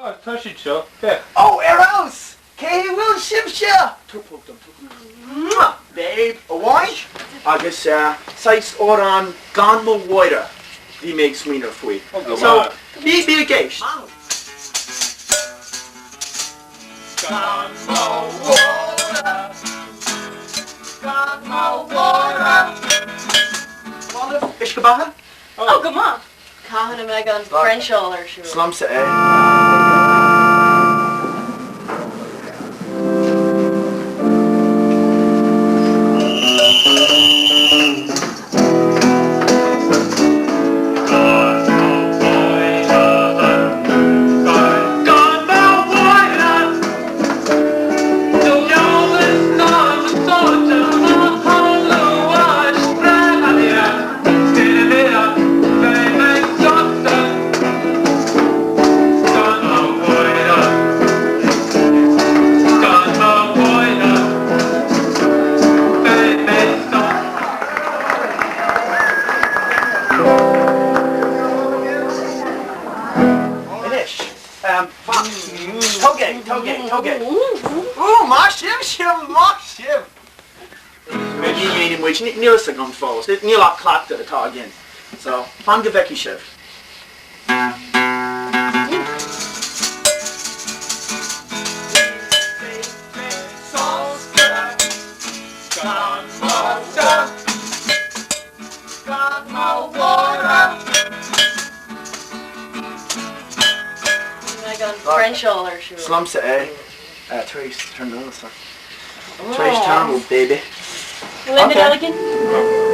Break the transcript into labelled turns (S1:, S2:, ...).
S1: Oh, touchy Joe. Yeah.
S2: Oh, Eros! Kay will shimsha! Babe, a wine? Agus, size oran gan mo water. Die makes wiener for you. So, be a geish. Gan mo water. Gan mo water. Olive, ish kabaha?
S3: Oh, come on. Cahan and Megan French all are sure.
S2: Slumps it, Toge. Ooh, ma shim. Maybe you made him which near us on falls. Near like clap to the car again. So, fan geveki shiv.
S3: French all are sure.
S2: Slumps it, Trace, turn on the stuff. Trace Tamil, baby.
S3: You like it, Elegant?